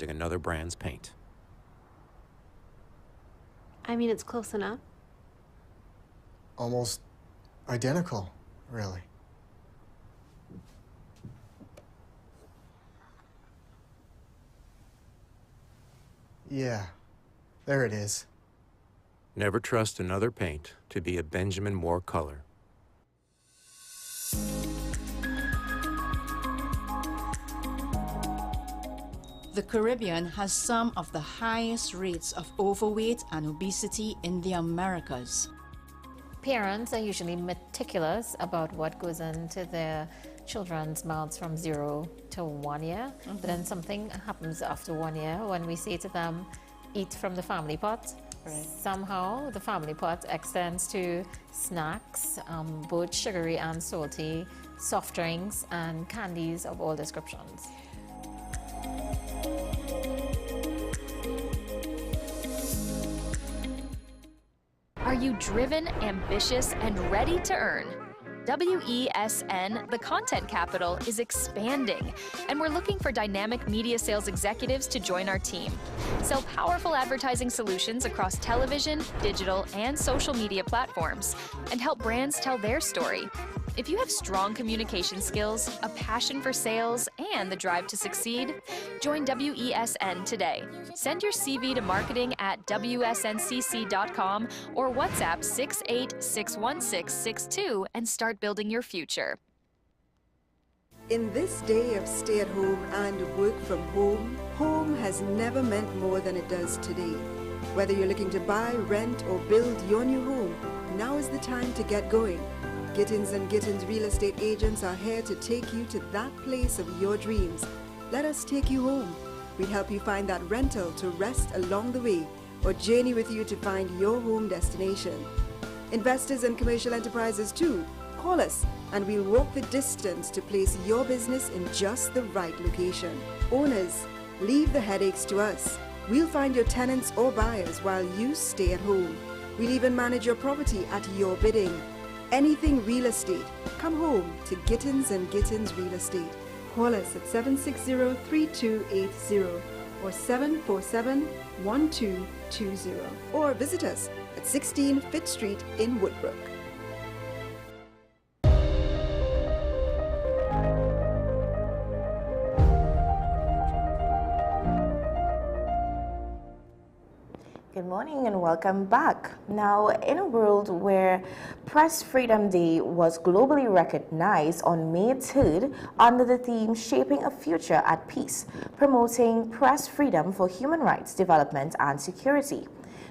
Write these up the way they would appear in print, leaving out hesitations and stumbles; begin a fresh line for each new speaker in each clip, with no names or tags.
using another brand's paint.
I mean, it's close enough.
Almost identical, really. Yeah, there it is.
Never trust another paint to be a Benjamin Moore color.
The Caribbean has some of the highest rates of overweight and obesity in the Americas.
Parents are usually meticulous about what goes into their children's mouths from 0 to 1 year. But then something happens after 1 year when we say to them, eat from the family pot. Right. Somehow the family pot extends to snacks, both sugary and salty, soft drinks and candies of all descriptions.
Are you driven, ambitious, and ready to earn? WESN, the content capital, is expanding, and we're looking for dynamic media sales executives to join our team. Sell powerful advertising solutions across television, digital, and social media platforms, and help brands tell their story. If you have strong communication skills, a passion for sales, and the drive to succeed, join WESN today. Send your CV to marketing@wsncc.com or WhatsApp 6861662 and start building your future.
In this day of stay at home and work from home, home has never meant more than it does today. Whether you're looking to buy, rent, or build your new home, now is the time to get going. Gittins & Gittins real estate agents are here to take you to that place of your dreams. Let us take you home. We help you find that rental to rest along the way or journey with you to find your home destination. Investors and commercial enterprises too, call us and we'll walk the distance to place your business in just the right location. Owners, leave the headaches to us. We'll find your tenants or buyers while you stay at home. We'll even manage your property at your bidding. Anything real estate, come home to Gittins & Gittins Real Estate. Call us at 760-3280 or 747-1220 or visit us at 16 Fifth Street in Woodbrook.
Good morning and welcome back. Now, in a world where Press Freedom Day was globally recognized on May 3rd under the theme Shaping a Future at Peace, promoting press freedom for human rights, development, and security.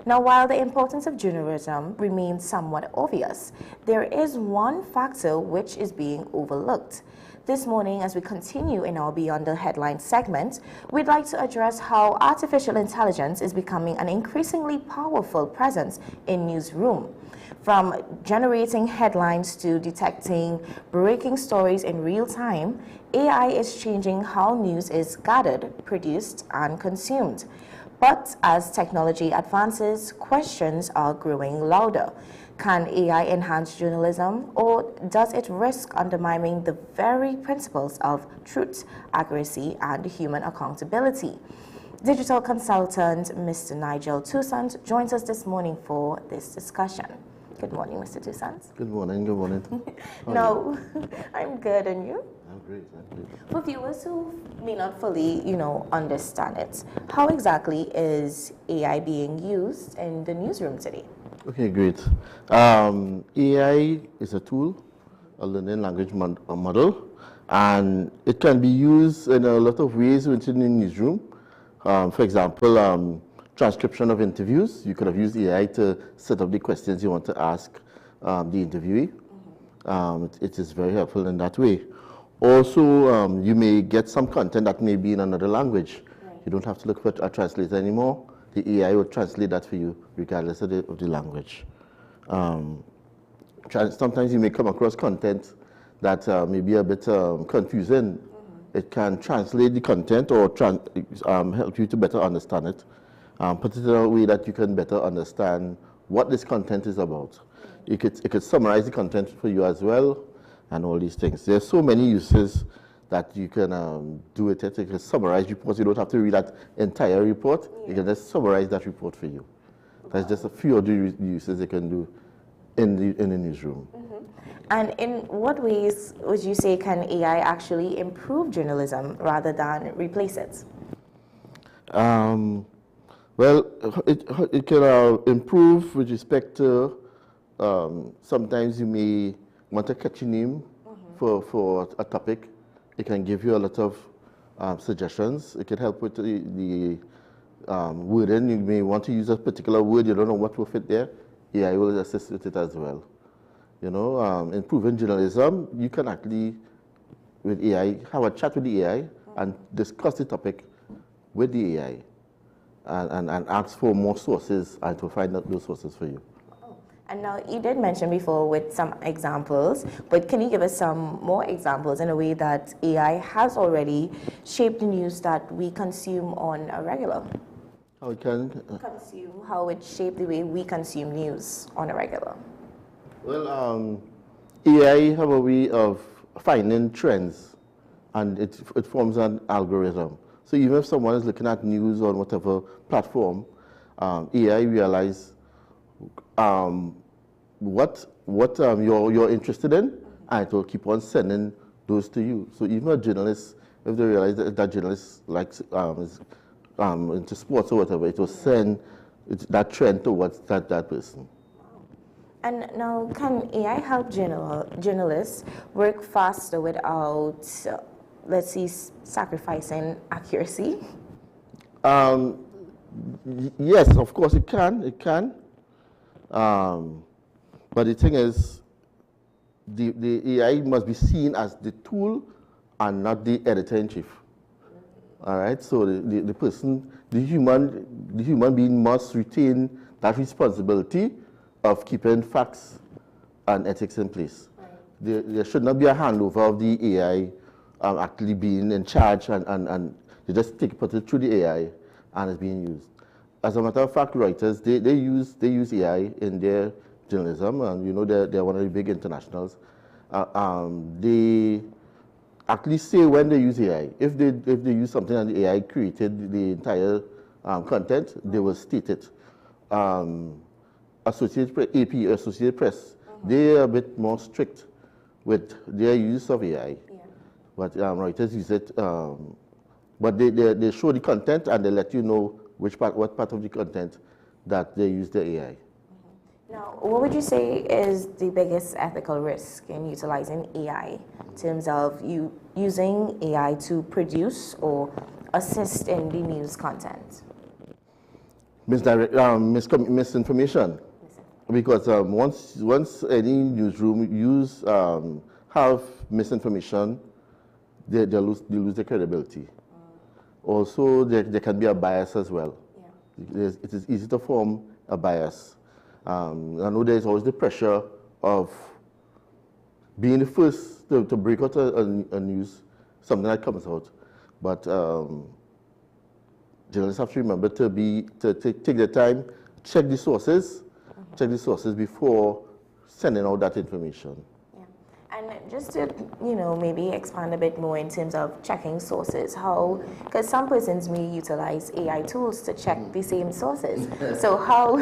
Now, while the importance of journalism remains somewhat obvious, there is one factor which is being overlooked. This morning, as we continue in our Beyond the Headlines segment, we'd like to address how artificial intelligence is becoming an increasingly powerful presence in newsroom. From generating headlines to detecting breaking stories in real time, AI is changing how news is gathered, produced, and consumed. But as technology advances, questions are growing louder. Can AI enhance journalism, or does it risk undermining the very principles of truth, accuracy, and human accountability? Digital consultant Mr. Nigel Toussaint joins us this morning for this discussion. Good morning, Mr. Toussaint.
Good morning, good morning.
No, I'm good, and you?
I'm great, I'm great.
For viewers who may not fully, understand it, how exactly is AI being used in the newsroom today?
Okay, great. AI is a tool, a learning language model, and it can be used in a lot of ways within the newsroom. For example, transcription of interviews. You could have used AI to set up the questions you want to ask the interviewee. It is very helpful in that way. Also, you may get some content that may be in another language. Right. You don't have to look for a translator anymore. The AI will translate that for you, regardless of the language. Sometimes you may come across content that may be a bit confusing. It can translate the content or help you to better understand it, put it in a way that you can better understand what this content is about. It could summarize the content for you as well, and all these things. There's so many uses that you can do it. You can summarize reports. You don't have to read that entire report. You can just summarize that report for you. That's just a few of the uses they can do in the newsroom.
And in what ways would you say can AI actually improve journalism rather than replace it?
Well, it can improve with respect to sometimes you may want a catchy name for a topic. It can give you a lot of suggestions. It can help with the wording. You may want to use a particular word. You don't know what will fit there. AI will assist with it as well. You know, improving journalism, you can actually, with AI, have a chat with the AI and discuss the topic with the AI and ask for more sources and to find out those sources for you.
And now you did mention before with some examples, but can you give us some more examples in a way that AI has already shaped the news that we consume on a regular?
How it can?
How it shaped the way we consume news on a regular?
Well, AI have a way of finding trends, and it forms an algorithm. So even if someone is looking at news on whatever platform, AI realize what you're interested in, and it will keep on sending those to you. So even a journalist, if they realize that journalist likes is into sports or whatever, it will send that trend towards that person.
And now, can AI help journalists work faster without, let's see, sacrificing accuracy?
Yes, of course it can. It can. But the thing is, the AI must be seen as the tool and not the editor-in-chief. All right. So the person, the human being must retain that responsibility of keeping facts and ethics in place. Right. There should not be a handover of the AI actually being in charge and they just put it through the AI and it's being used. As a matter of fact, Reuters, they use AI in their journalism, and you know they're one of the big internationals. They actually say when they use AI. If they use something and the AI created the entire content, they will state it. Associated Press, they're a bit more strict with their use of AI. Yeah. But Reuters use it, but they show the content and they let you know what part of the content that they use the AI.
Now, what would you say is the biggest ethical risk in utilizing AI in terms of you using AI to produce or assist in the news content?
Misinformation. Because once any newsroom have misinformation, they lose their credibility. Also, there can be a bias as well. Yeah. It is easy to form a bias. I know there's always the pressure of being the first to break out a news, something that comes out. But journalists have to remember to take their time, check the sources before sending out that information.
Yeah. And just to, maybe expand a bit more in terms of checking sources, because some persons may utilize AI tools to check the same sources. So how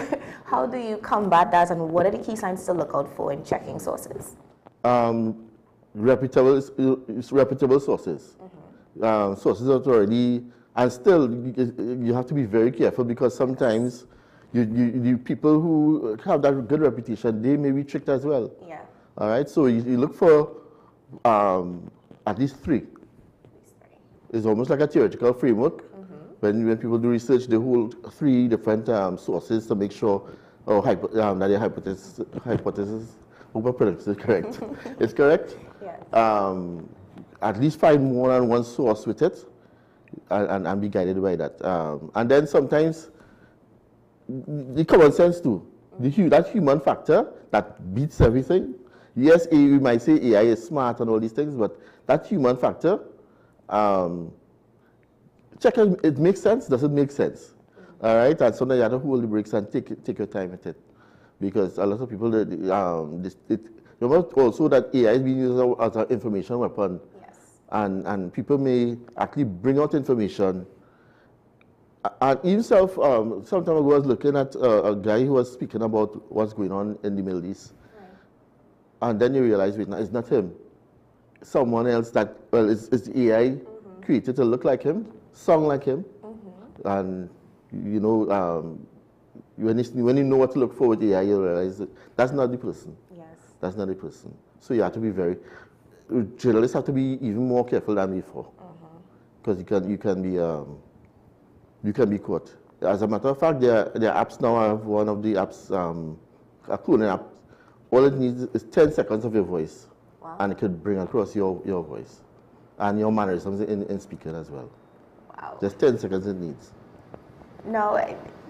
do you combat that, and what are the key signs to look out for in checking sources?
Reputable sources. Sources that already, and still you have to be very careful, because sometimes you people who have that good reputation, they may be tricked as well. Yeah. All right. So you look for at least three. It's almost like a theoretical framework. When people do research, they hold three different sources to make sure that their hypothesis. Hope I pronounced it correct. It's correct. Yeah. At least find more than one source with it, and be guided by that. And then sometimes the common sense too. That human factor that beats everything. Yes, we might say AI is smart and all these things, but that human factor, check it makes sense, does it make sense? All right, and sometimes you have to hold the brakes and take your time with it. Because a lot of people, remember also that AI is being used as an information weapon. Yes. and people may actually bring out information. And himself, some time ago, I was looking at a guy who was speaking about what's going on in the Middle East. Right. And then you realize, wait, no, it's not him. Someone else that, well, it's AI created to look like him, song like him. And, you know, when you know what to look for with AI, you realize that that's not the person. Yes. That's not the person. So you have to be journalists have to be even more careful than before. Because you can be caught. As a matter of fact, there are apps now. I have one of the apps, a cloning app. All it needs is 10 seconds of your voice. Wow. And it could bring across your voice and your mannerisms in speaking as well. Wow. Just 10 seconds it needs.
Now,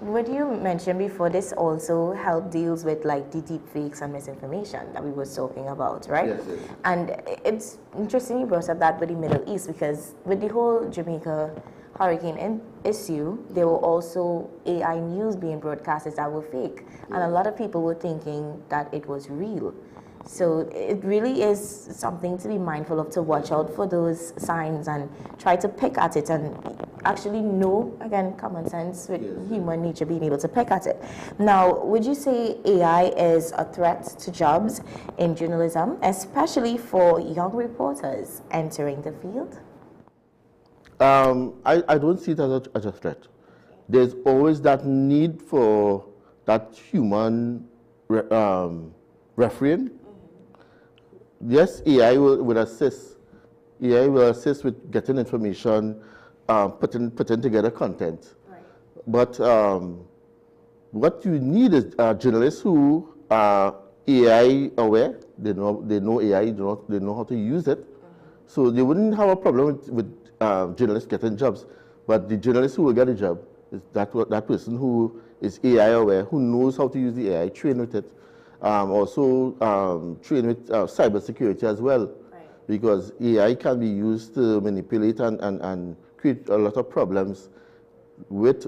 what you mentioned before, this also deals with like the deep fakes and misinformation that we were talking about, right?
Yes, yes.
And it's interesting you brought up that with the Middle East, because with the whole Jamaica hurricane issue, there were also AI news being broadcasted that were fake. Yeah. And a lot of people were thinking that it was real. So it really is something to be mindful of, to watch out for those signs and try to pick at it and actually know, again, common sense with human nature being able to pick at it. Now, would you say AI is a threat to jobs in journalism, especially for young reporters entering the field?
I don't see it as a threat. There's always that need for that human refereeing. Yes, AI will assist. AI will assist with getting information, putting together content. Right. But what you need is journalists who are AI aware. They know AI. They know how to use it. So they wouldn't have a problem with journalists getting jobs. But the journalist who will get a job is that person who is AI aware, who knows how to use the AI, train with it. Also train with cybersecurity as well, right. Because AI can be used to manipulate and create a lot of problems with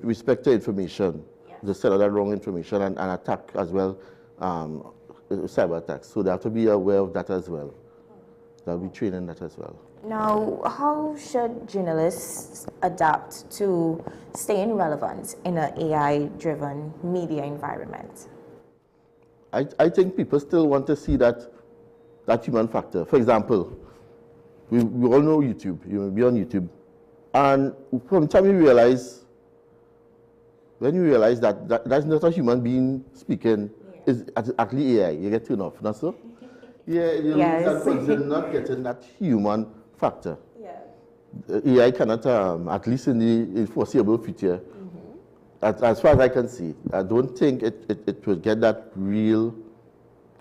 respect to information, to sell that wrong information and attack as well, cyber attacks. So they have to be aware of that as well. They'll be training that as well.
Now, how should journalists adapt to staying relevant in an AI-driven media environment?
I think people still want to see that human factor. For example, we all know YouTube. You will be on YouTube. And from the time you realize, when you realize that that's not a human being speaking, it's actually AI, you get turned off, not so? Yeah, you're not getting that human factor. Yeah. AI cannot, at least in the foreseeable future, as far as I can see, I don't think it will get that real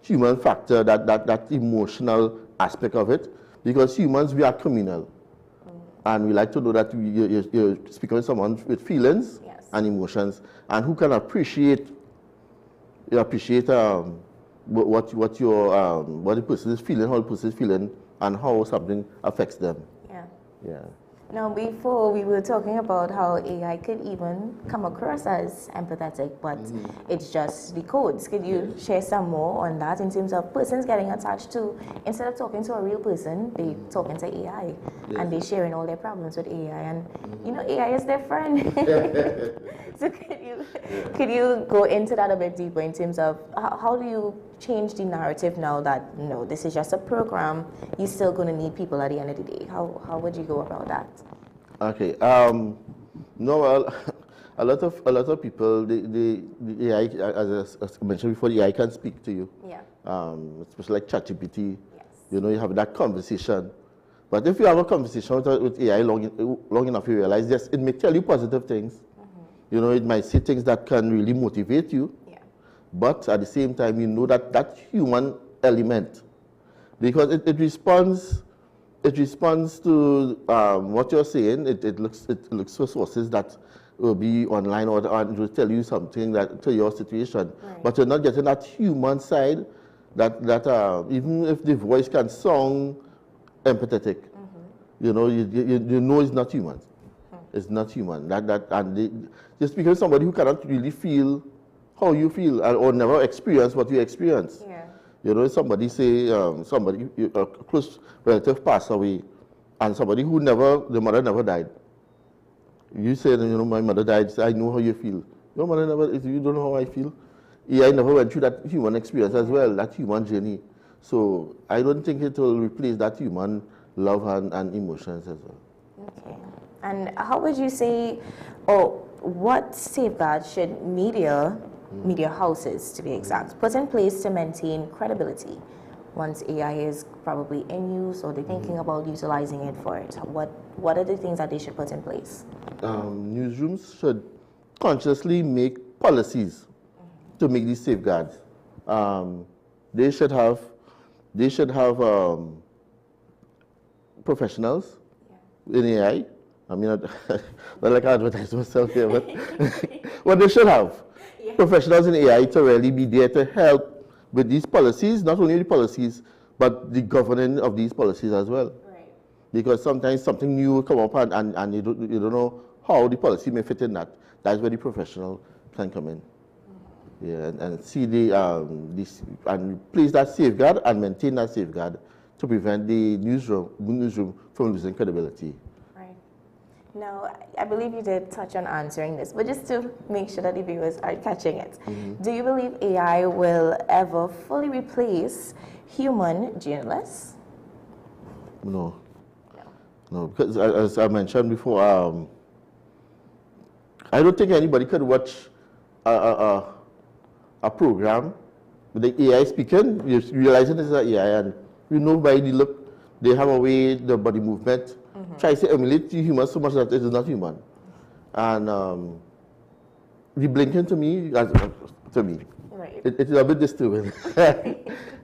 human factor, that emotional aspect of it, because humans, we are communal. And we like to know that you're speaking with someone with feelings and emotions, and who can appreciate what the person is feeling, how the person is feeling, and how something affects them. Yeah.
Now, before we were talking about how AI could even come across as empathetic, but it's just the codes. Could you share some more on that in terms of persons getting attached to, instead of talking to a real person, they talking to AI, and they sharing all their problems with AI, and you know, AI is their friend. So could you go into that a bit deeper in terms of how do you change the narrative now that, no, this is just a program, you're still going to need people at the end of the day? How would you go about that? Okay.
No, a lot of people, the AI, as I mentioned before, the AI can speak to you. Yeah. Especially like ChatGPT. Yes. You know, you have that conversation. But if you have a conversation with AI long enough, you realize, yes, it may tell you positive things. You know, it might say things that can really motivate you. Yeah. But at the same time, you know that human element, because it responds to what you're saying. It looks for sources that will be online or it will tell you something to your situation. Right. But you're not getting that human side that even if the voice can sound empathetic, you know, you know it's not human. It's not human. Just because somebody who cannot really feel how you feel or never experience what you experience. Yeah. You know, somebody say, somebody, a close relative passed away, and somebody who the mother never died. You say, you know, my mother died, I know how you feel. Your mother never, you don't know how I feel. AI never went through that human experience as well, that human journey. So I don't think it will replace that human love and emotions as well.
Okay. And how would you say, or what safeguards should media houses, to be exact, put in place to maintain credibility once AI is probably in use or they're thinking about utilizing it for it? What are the things that they should put in place?
Newsrooms should consciously make policies to make these safeguards. They should have professionals in AI. I mean, not like I advertise myself here, but what they should have. Professionals in AI to really be there to help with these policies, not only the policies, but the governing of these policies as well.
Right.
Because sometimes something new will come up and you don't know how the policy may fit in that. That's where the professional can come in. Yeah, and see and place that safeguard and maintain that safeguard to prevent the newsroom from losing credibility.
Right. Now, I believe you did touch on answering this, but just to make sure that the viewers are catching it, do you believe AI will ever fully replace human journalists?
No. No, because as I mentioned before, I don't think anybody could watch a program with the AI speaking, you realizing it's an AI, and you know by the look, they have a way, the body movement, tries to emulate the human so much that it is not human. And the blinking to me,
Right.
it is a bit disturbing.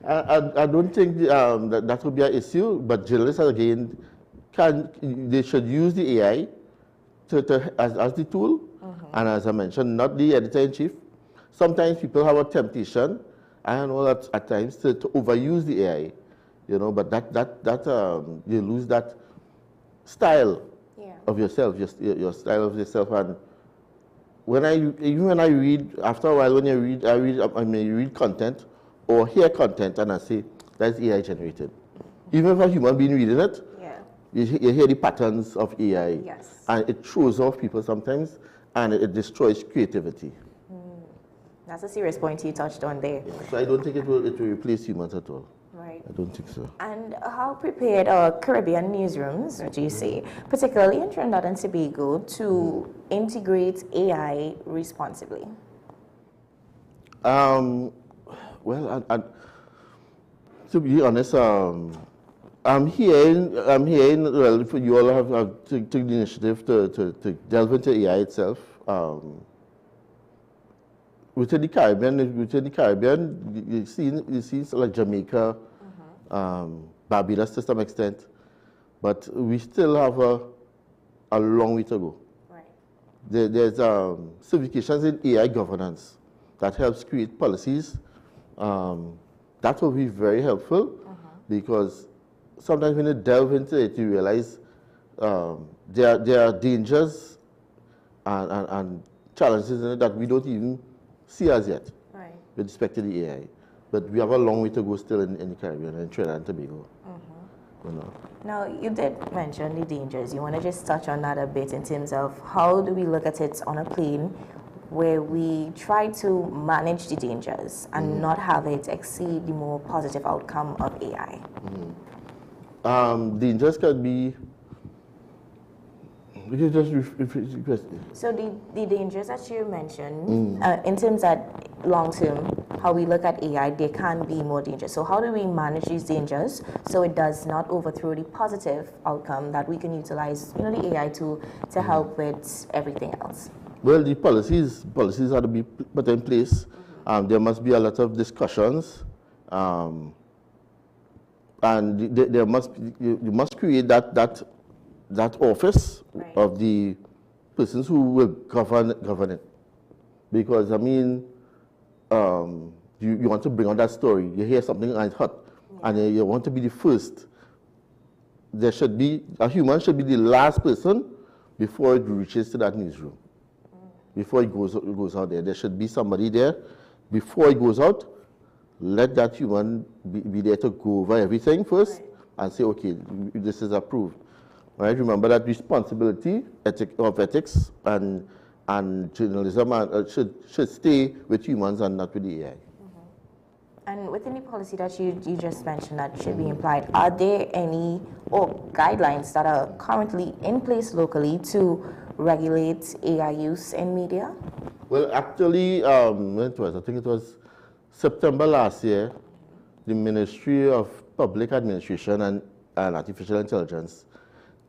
I don't think that would be an issue, but journalists, again, they should use the AI as the tool, and as I mentioned, not the editor-in-chief. Sometimes people have a temptation, I know that at times, to overuse the AI, you know, but you lose that style of yourself, your style of yourself. And even when I read, after a while, when I may read content or hear content, and I say that's AI generated. Even if a human being reading it, you hear the patterns of AI, and it throws off people sometimes, and it destroys creativity.
That's a serious point you touched on there.
So I don't think it will replace humans at all.
Right.
I don't think so.
And how prepared are Caribbean newsrooms, would you say, particularly in Trinidad and Tobago, to integrate AI responsibly?
Well, to be honest, I'm hearing, well, you all have taken the initiative to delve into AI itself. Within the Caribbean, you see like Jamaica, Barbados to some extent, but we still have a long way to go.
Right.
There's certifications in AI governance that helps create policies. That will be very helpful because sometimes when you delve into it, you realize there are dangers and challenges in it that we don't even see as yet with respect to the AI. But we have a long way to go still in the Caribbean and Trinidad and Tobago. You know.
Now, you did mention the dangers. You want to just touch on that a bit in terms of how do we look at it on a plane where we try to manage the dangers and not have it exceed the more positive outcome of AI?
Dangers can be. You can just repeat the question.
So the dangers that you mentioned, in terms of long term, how we look at AI, there can be more dangers. So how do we manage these dangers so it does not overthrow the positive outcome that we can utilize, you know, the AI to help with everything else?
Well, the policies have to be put in place. There must be a lot of discussions, and you must create that office of the persons who will govern it. Because, I mean, you want to bring on that story. You hear something and it's hot, and you want to be the first. A human should be the last person before it reaches to that newsroom. Before it goes out there. There should be somebody there before it goes out, let that human be there to go over everything first and say, okay, this is approved. Right? Remember that responsibility of ethics and journalism should stay with humans and not with the AI.
And within the policy that you just mentioned that should be implied, are there any guidelines that are currently in place locally to regulate AI use in media?
Well, actually, I think it was September last year, the Ministry of Public Administration and Artificial Intelligence,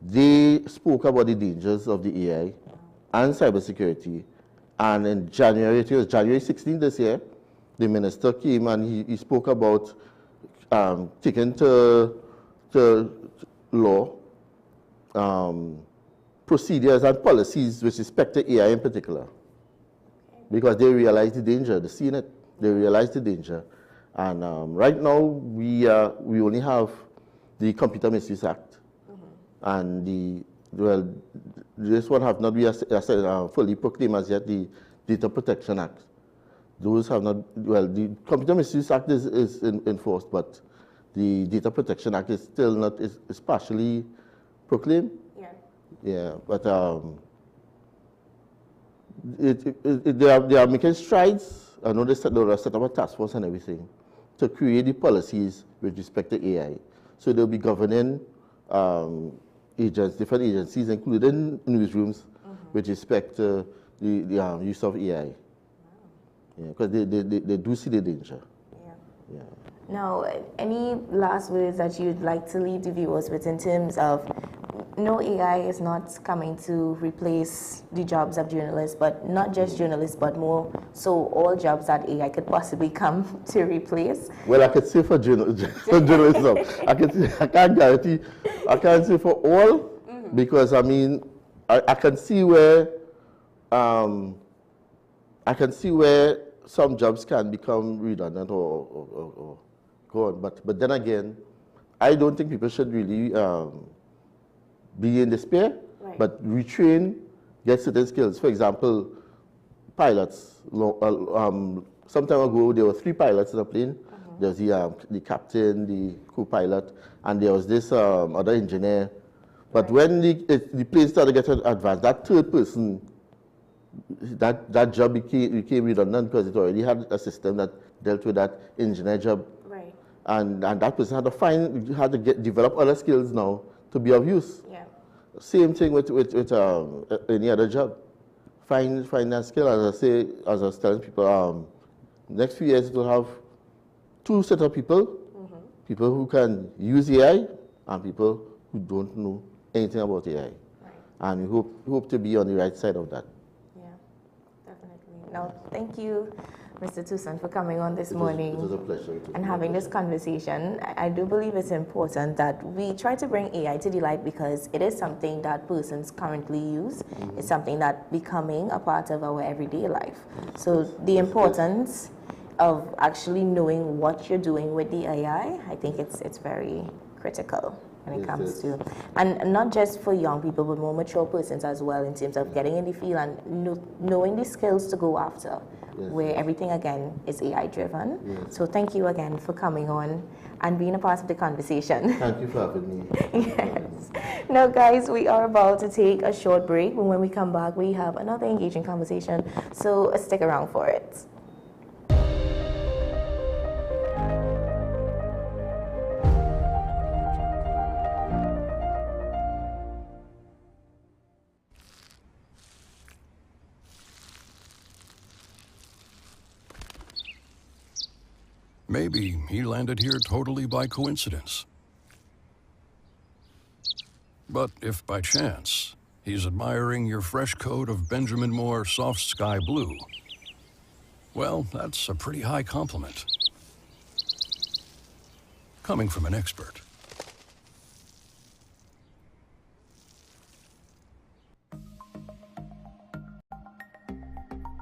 they spoke about the dangers of the AI and cybersecurity. And in January, it was January 16 this year, the minister came and he spoke about taking to law procedures and policies with respect to AI in particular. Because they realized the danger, they've seen it, they realized the danger. And right now, we only have the Computer Misuse Act. And this one have not been fully proclaimed as yet, the Data Protection Act. Those have not, the Computer Misuse Act is enforced, but the Data Protection Act is still not, is partially proclaimed. Yeah, but they are making strides. I know they set up a task force and everything to create the policies with respect to AI. So they'll be governing different agencies, including newsrooms, with respect to the use of AI. Because they do see the danger. Yeah.
Now, any last words that you'd like to leave the viewers with in terms of, no, AI is not coming to replace the jobs of journalists, but not just journalists, but more so all jobs that AI could possibly come to replace?
Well, I could say for journalism, I can't guarantee, I can't say for all, because I mean, I can see where some jobs can become redundant or gone. But then again, I don't think people should really be in despair, but retrain, get certain skills. For example, pilots. Some time ago, there were 3 pilots in a plane. There was the captain, the co-pilot, and there was this other engineer. But when the plane started getting advanced, that third person, that job became redundant because it already had a system that dealt with that engineer job.
Right.
And that person had to develop other skills now to be of use.
Yeah.
Same thing with any other job. Find that skill. As I was telling people, next few years it will have 2 set of people, people who can use AI and people who don't know anything about AI.
Right.
And we hope to be on the right side of that.
Yeah, definitely. Now, thank you, Mr. Tucson, for coming on this morning.
It was a pleasure.
And having this conversation. I do believe it's important that we try to bring AI to the light because it is something that persons currently use. It's something that's becoming a part of our everyday life. So the importance of actually knowing what you're doing with the AI, I think it's very critical when it comes to, and not just for young people, but more mature persons as well, in terms of getting in the field and knowing the skills to go after, where everything again is AI driven. So thank you again for coming on and being a part of the conversation.
Thank you for having me.
Yes. Now guys, we are about to take a short break, and when we come back we have another engaging conversation, so stick around for it.
Maybe he landed here totally by coincidence. But if by chance he's admiring your fresh coat of Benjamin Moore soft sky blue, well, that's a pretty high compliment. Coming from an expert.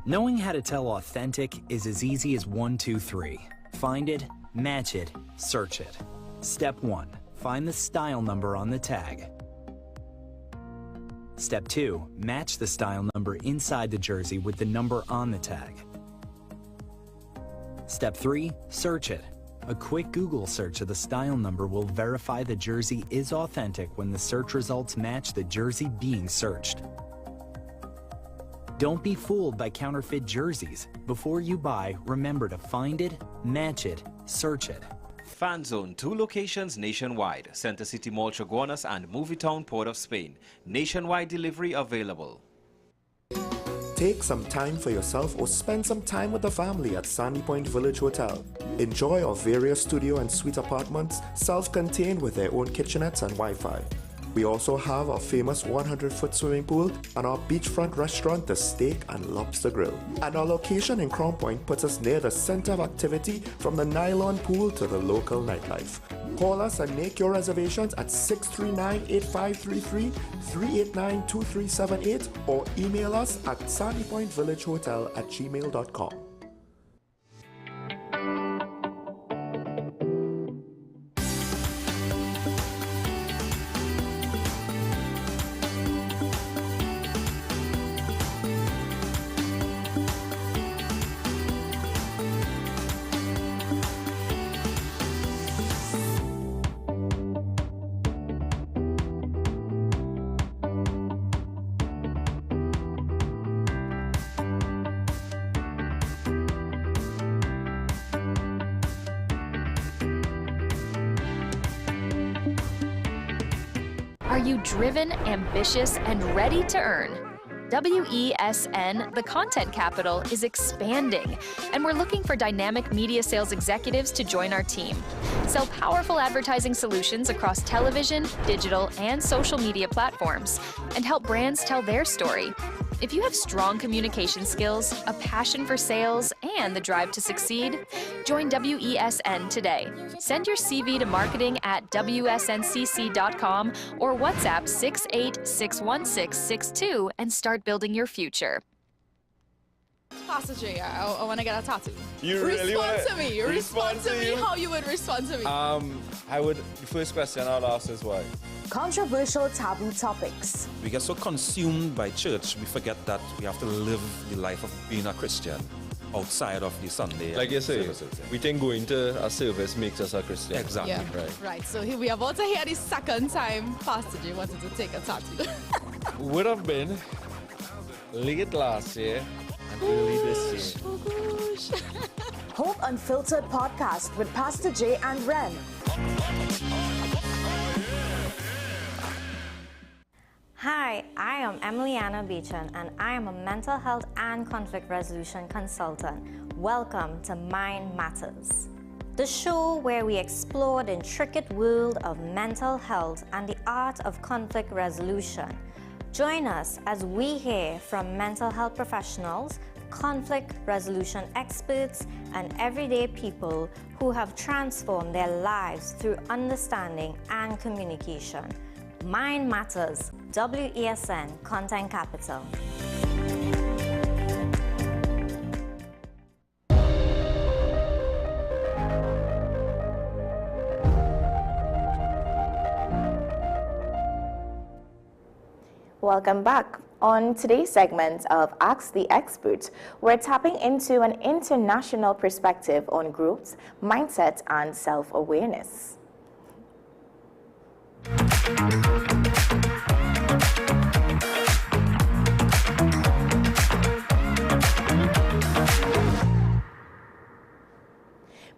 Knowing how to tell authentic is as easy as 1, 2, 3. Find it, match it, search it. Step 1, find the style number on the tag. Step 2, match the style number inside the jersey with the number on the tag. Step 3, search it. A quick Google search of the style number will verify the jersey is authentic when the search results match the jersey being searched. Don't be fooled by counterfeit jerseys. Before you buy, remember to find it, match it, search it.
Fan Zone, 2 locations nationwide. Center City Mall, Chaguanas and Movietown, Port of Spain. Nationwide delivery available.
Take some time for yourself or spend some time with the family at Sandy Point Village Hotel. Enjoy our various studio and suite apartments, self-contained with their own kitchenettes and Wi-Fi. We also have our famous 100-foot swimming pool and our beachfront restaurant, the Steak and Lobster Grill. And our location in Crown Point puts us near the center of activity from the nylon pool to the local nightlife. Call us and make your reservations at 639-8533, 389-2378 or email us at sandypointvillagehotel@gmail.com.
Are you driven, ambitious, and ready to earn? WESN, the content capital, is expanding, and we're looking for dynamic media sales executives to join our team. Sell powerful advertising solutions across television, digital, and social media platforms, and help brands tell their story. If you have strong communication skills, a passion for sales, and the drive to succeed, join WESN today. Send your CV to marketing@wsncc.com or WhatsApp 68-61662 and start building your future.
Pastor J, I want to get a tattoo.
You really
respond
wanna-
to me. Respond to me. How you would respond to me?
The first question I'll ask is why.
Controversial taboo topics.
We get so consumed by church, we forget that we have to live the life of being a Christian outside of the Sunday.
Like you say,
services.
we think going to a service makes us a Christian.
Exactly.
Yeah. Right. So here we are about to hear the second time Pastor J wanted to take a tattoo.
Would have been late last year and early this year.
Oh gosh.
Hope Unfiltered podcast with Pastor J and Ren.
Hi, I am Emiliana Beechan and I am a mental health and conflict resolution consultant. Welcome to Mind Matters, the show where we explore the intricate world of mental health and the art of conflict resolution. Join us as we hear from mental health professionals, conflict resolution experts, and everyday people who have transformed their lives through understanding and communication. Mind Matters, WESN Content Capital.
Welcome back. On today's segment of Ask the Expert, we're tapping into an international perspective on growth, mindset, and self-awareness.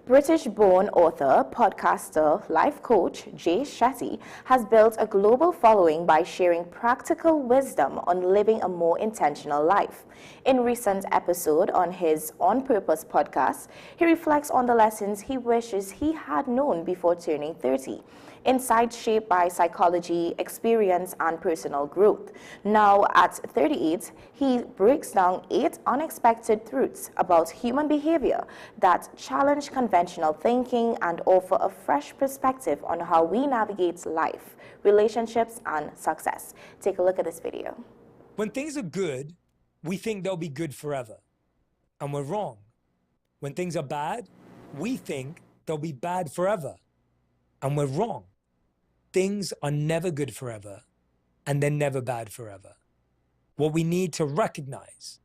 British-born author, podcaster, life coach Jay Shetty has built a global following by sharing practical wisdom on living a more intentional life. In recent episode on his On Purpose podcast, he reflects on the lessons he wishes he had known before turning 30. Insights shaped by psychology, experience, and personal growth. Now, at 38, he breaks down 8 unexpected truths about human behavior that challenge conventional thinking and offer a fresh perspective on how we navigate life, relationships, and success. Take a look at this video.
When things are good, we think they'll be good forever. And we're wrong. When things are bad, we think they'll be bad forever. And we're wrong. Things are never good forever, and they're never bad forever. What we need to recognize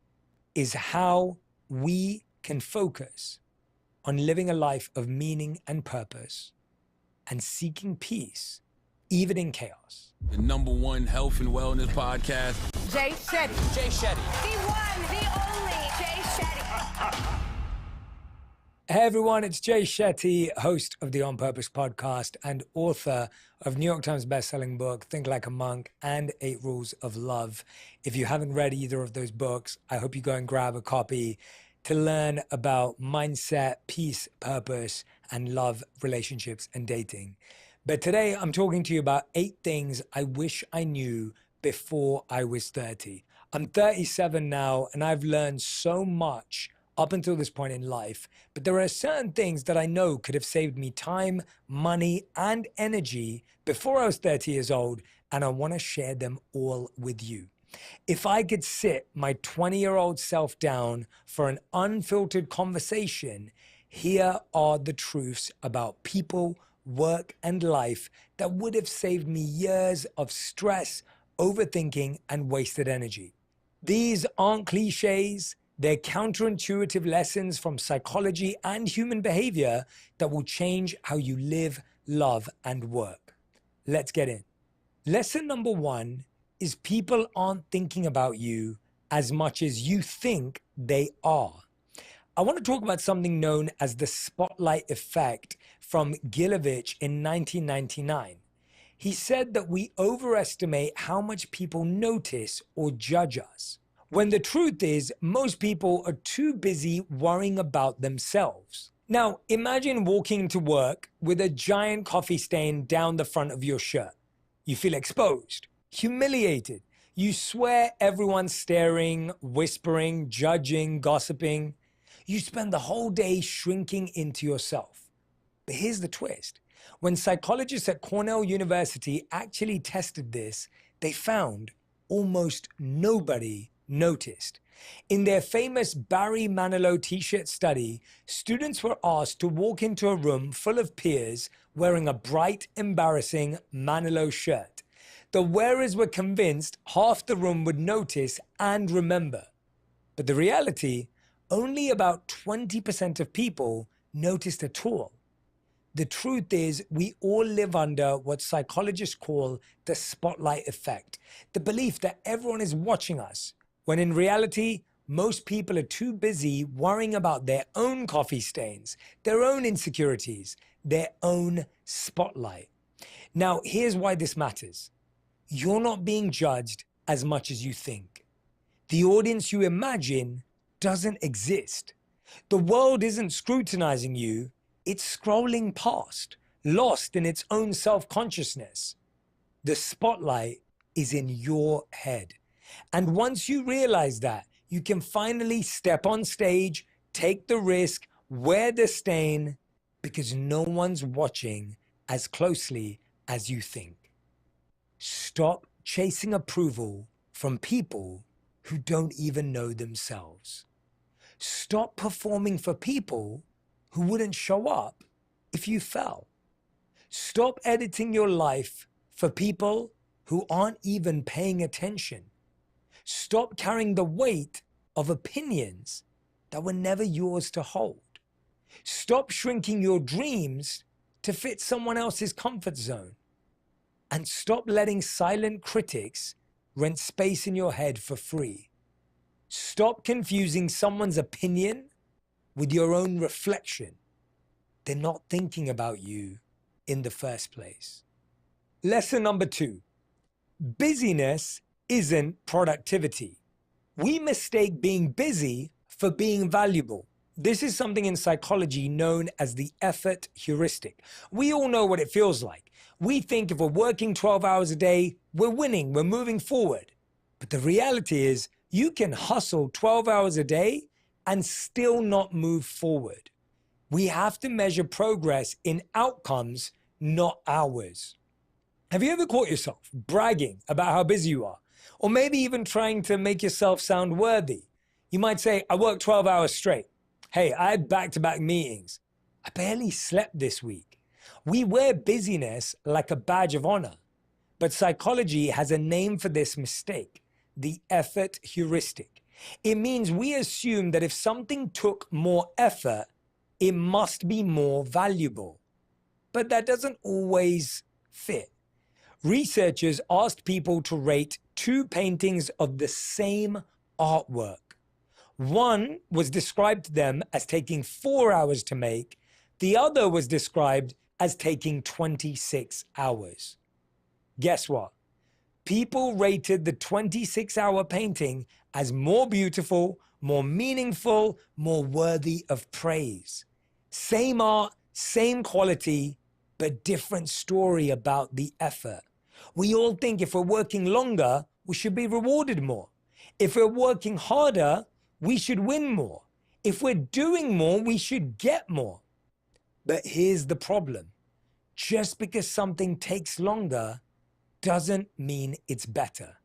is how we can focus on living a life of meaning and purpose and seeking peace, even in chaos.
The #1 health and wellness podcast.
Jay Shetty.
Jay Shetty.
The one, the only Jay Shetty.
Hey everyone, it's Jay Shetty, host of the On Purpose podcast and author of New York Times bestselling book, Think Like a Monk and 8 Rules of Love. If you haven't read either of those books, I hope you go and grab a copy to learn about mindset, peace, purpose, and love, relationships, and dating. But today I'm talking to you about 8 things I wish I knew before I was 30. I'm 37 now, and I've learned so much up until this point in life, but there are certain things that I know could have saved me time, money, and energy before I was 30 years old, and I want to share them all with you. If I could sit my 20-year-old self down for an unfiltered conversation, here are the truths about people, work, and life that would have saved me years of stress, overthinking, and wasted energy. These aren't cliches. They're counterintuitive lessons from psychology and human behavior that will change how you live, love, and work. Let's get in. Lesson number 1 is people aren't thinking about you as much as you think they are. I want to talk about something known as the spotlight effect from Gilovich in 1999. He said that we overestimate how much people notice or judge us, when the truth is most people are too busy worrying about themselves. Now, imagine walking to work with a giant coffee stain down the front of your shirt. You feel exposed, humiliated. You swear everyone's staring, whispering, judging, gossiping. You spend the whole day shrinking into yourself. But here's the twist. When psychologists at Cornell University actually tested this, they found almost nobody noticed. In their famous Barry Manilow t-shirt study, students were asked to walk into a room full of peers wearing a bright, embarrassing Manilow shirt. The wearers were convinced half the room would notice and remember. But the reality, only about 20% of people noticed at all. The truth is, we all live under what psychologists call the spotlight effect, the belief that everyone is watching us, when in reality, most people are too busy worrying about their own coffee stains, their own insecurities, their own spotlight. Now, here's why this matters. You're not being judged as much as you think. The audience you imagine doesn't exist. The world isn't scrutinizing you, it's scrolling past, lost in its own self-consciousness. The spotlight is in your head. And once you realize that, you can finally step on stage, take the risk, wear the stain, because no one's watching as closely as you think. Stop chasing approval from people who don't even know themselves. Stop performing for people who wouldn't show up if you fell. Stop editing your life for people who aren't even paying attention. Stop carrying the weight of opinions that were never yours to hold. Stop shrinking your dreams to fit someone else's comfort zone. And stop letting silent critics rent space in your head for free. Stop confusing someone's opinion with your own reflection. They're not thinking about you in the first place. Lesson number 2. Busyness isn't productivity. We mistake being busy for being valuable. This is something in psychology known as the effort heuristic. We all know what it feels like. We think if we're working 12 hours a day, we're winning, we're moving forward. But the reality is you can hustle 12 hours a day and still not move forward. We have to measure progress in outcomes, not hours. Have you ever caught yourself bragging about how busy you are? Or maybe even trying to make yourself sound worthy? You might say, I worked 12 hours straight. Hey, I had back-to-back meetings. I barely slept this week. We wear busyness like a badge of honor. But psychology has a name for this mistake, the effort heuristic. It means we assume that if something took more effort, it must be more valuable. But that doesn't always fit. Researchers asked people to rate 2 paintings of the same artwork. One was described to them as taking 4 hours to make. The other was described as taking 26 hours. Guess what? People rated the 26-hour painting as more beautiful, more meaningful, more worthy of praise. Same art, same quality, but different story about the effort. We all think if we're working longer, we should be rewarded more. If we're working harder, we should win more. If we're doing more, we should get more. But here's the problem. Just because something takes longer doesn't mean it's better.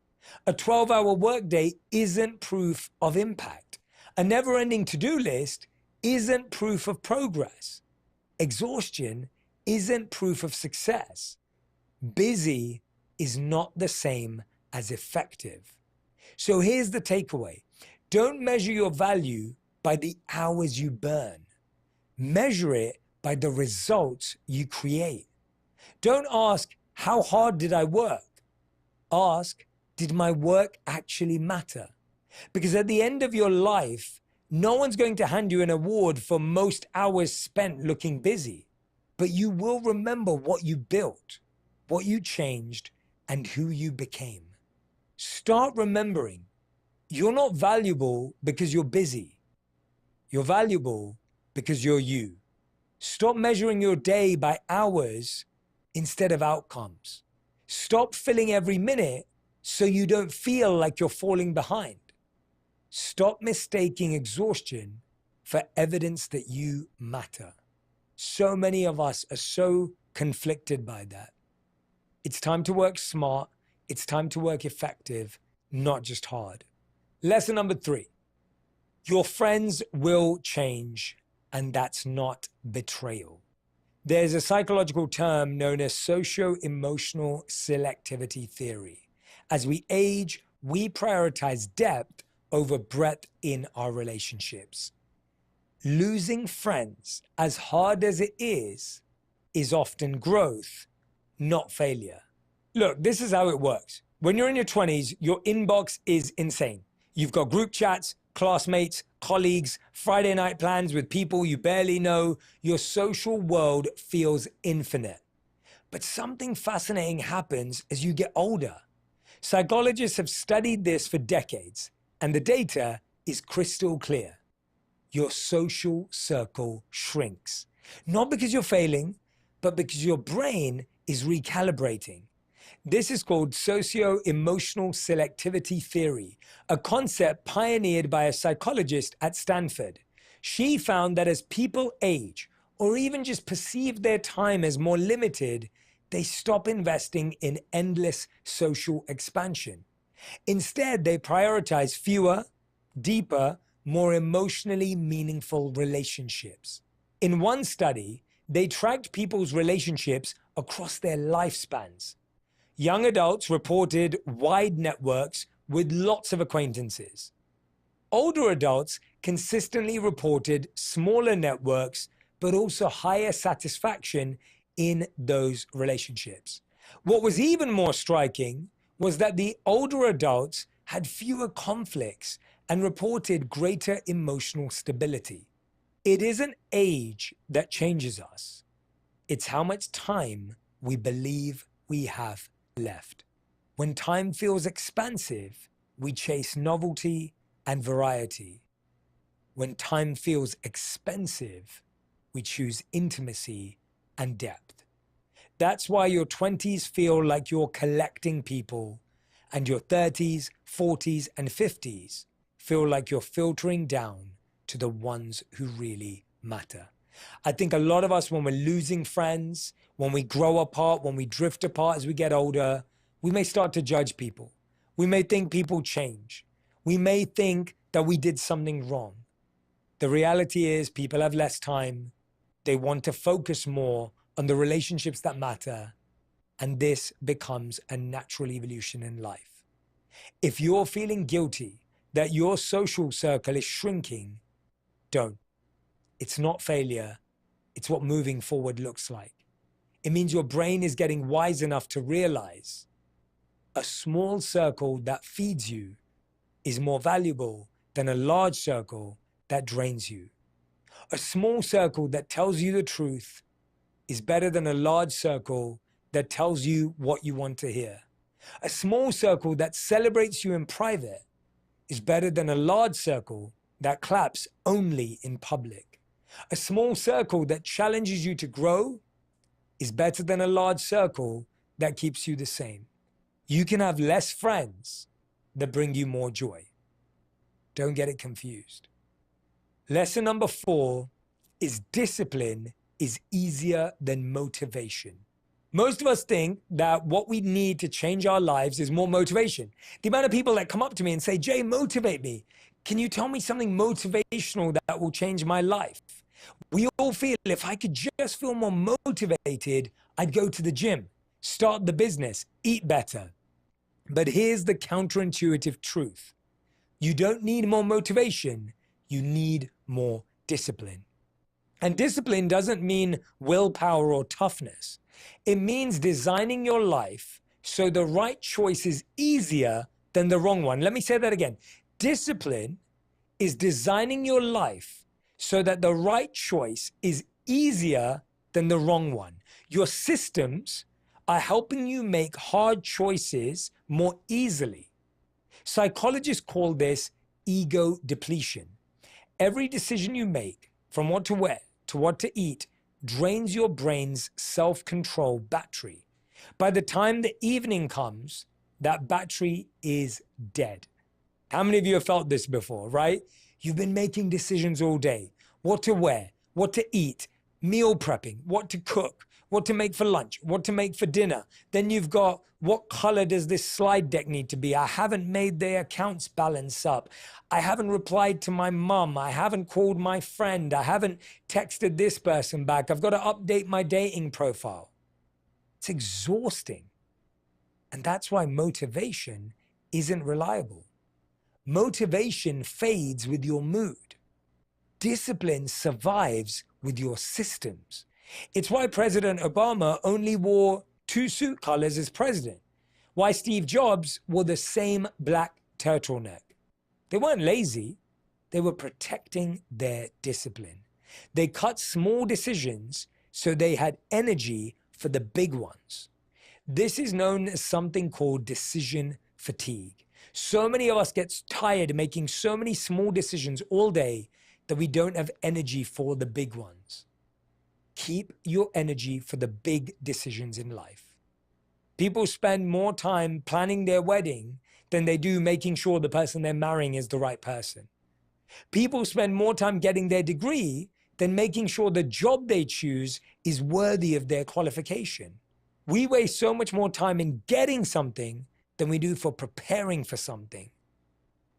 A 12-hour workday isn't proof of impact. A never-ending to-do list isn't proof of progress. Exhaustion isn't proof of success. Busy is not the same as effective. So here's the takeaway. Don't measure your value by the hours you burn. Measure it by the results you create. Don't ask, how hard did I work? Ask, did my work actually matter? Because at the end of your life, no one's going to hand you an award for most hours spent looking busy, but you will remember what you built, what you changed, and who you became. Start remembering you're not valuable because you're busy. You're valuable because you're you. Stop measuring your day by hours instead of outcomes. Stop filling every minute so you don't feel like you're falling behind. Stop mistaking exhaustion for evidence that you matter. So many of us are so conflicted by that. It's time to work smart. It's time to work effective, not just hard. Lesson number 3. Your friends will change, and that's not betrayal. There's a psychological term known as socio-emotional selectivity theory. As we age, we prioritize depth over breadth in our relationships. Losing friends, as hard as it is often growth, not failure. Look, this is how it works. When you're in your 20s, your inbox is insane. You've got group chats, classmates, colleagues, Friday night plans with people you barely know. Your social world feels infinite. But something fascinating happens as you get older. Psychologists have studied this for decades, and the data is crystal clear. Your social circle shrinks. Not because you're failing, but because your brain is recalibrating. This is called socio-emotional selectivity theory, a concept pioneered by a psychologist at Stanford. She found that as people age, or even just perceive their time as more limited, they stop investing in endless social expansion. Instead, they prioritize fewer, deeper, more emotionally meaningful relationships. In one study, they tracked people's relationships across their lifespans. Young adults reported wide networks with lots of acquaintances. Older adults consistently reported smaller networks, but also higher satisfaction in those relationships. What was even more striking was that the older adults had fewer conflicts and reported greater emotional stability. It isn't age that changes us. It's how much time we believe we have left. When time feels expansive, we chase novelty and variety. When time feels expensive, we choose intimacy and depth. That's why your 20s feel like you're collecting people, and your 30s, 40s, and 50s feel like you're filtering down to the ones who really matter. I think a lot of us, when we're losing friends, when we grow apart, when we drift apart as we get older, we may start to judge people. We may think people change. We may think that we did something wrong. The reality is people have less time. They want to focus more on the relationships that matter. And this becomes a natural evolution in life. If you're feeling guilty that your social circle is shrinking, don't. It's not failure. It's what moving forward looks like. It means your brain is getting wise enough to realize a small circle that feeds you is more valuable than a large circle that drains you. A small circle that tells you the truth is better than a large circle that tells you what you want to hear. A small circle that celebrates you in private is better than a large circle that claps only in public. A small circle that challenges you to grow is better than a large circle that keeps you the same. You can have less friends that bring you more joy. Don't get it confused. Lesson number 4 is discipline is easier than motivation. Most of us think that what we need to change our lives is more motivation. The amount of people that come up to me and say, Jay, motivate me. Can you tell me something motivational that will change my life? We all feel if I could just feel more motivated, I'd go to the gym, start the business, eat better. But here's the counterintuitive truth. You don't need more motivation. You need more discipline. And discipline doesn't mean willpower or toughness. It means designing your life so the right choice is easier than the wrong one. Let me say that again. Discipline is designing your life so that the right choice is easier than the wrong one. Your systems are helping you make hard choices more easily. Psychologists call this ego depletion. Every decision you make, from what to wear to what to eat, drains your brain's self-control battery. By the time the evening comes, that battery is dead. How many of you have felt this before, right? You've been making decisions all day. What to wear, what to eat, meal prepping, what to cook, what to make for lunch, what to make for dinner. Then you've got, what color does this slide deck need to be? I haven't made the accounts balance up. I haven't replied to my mom. I haven't called my friend. I haven't texted this person back. I've got to update my dating profile. It's exhausting. And that's why motivation isn't reliable. Motivation fades with your mood. Discipline survives with your systems. It's why President Obama only wore 2 suit colors as president. Why Steve Jobs wore the same black turtleneck. They weren't lazy. They were protecting their discipline. They cut small decisions so they had energy for the big ones. This is known as something called decision fatigue. So many of us get tired making so many small decisions all day that we don't have energy for the big ones. Keep your energy for the big decisions in life. People spend more time planning their wedding than they do making sure the person they're marrying is the right person. People spend more time getting their degree than making sure the job they choose is worthy of their qualification. We waste so much more time in getting something than we do for preparing for something.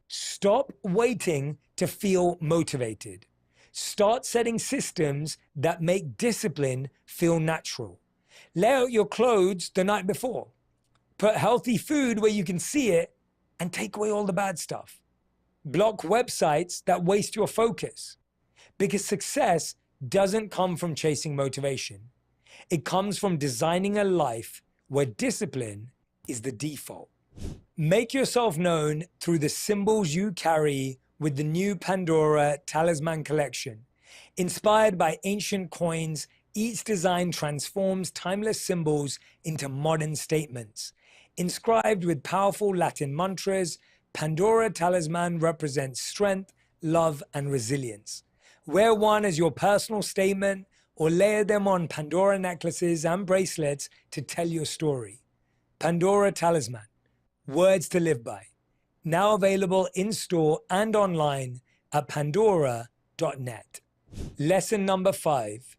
Stop waiting to feel motivated. Start setting systems that make discipline feel natural. Lay out your clothes the night before. Put healthy food where you can see it and take away all the bad stuff. Block websites that waste your focus. Because success doesn't come from chasing motivation. It comes from designing a life where discipline is the default. Make yourself known through the symbols you carry with the new Pandora Talisman Collection. Inspired by ancient coins, each design transforms timeless symbols into modern statements. Inscribed with powerful Latin mantras, Pandora Talisman represents strength, love, and resilience. Wear one as your personal statement or layer them on Pandora necklaces and bracelets to tell your story. Pandora Talisman, words to live by. Now available in-store and online at pandora.net. Lesson number 5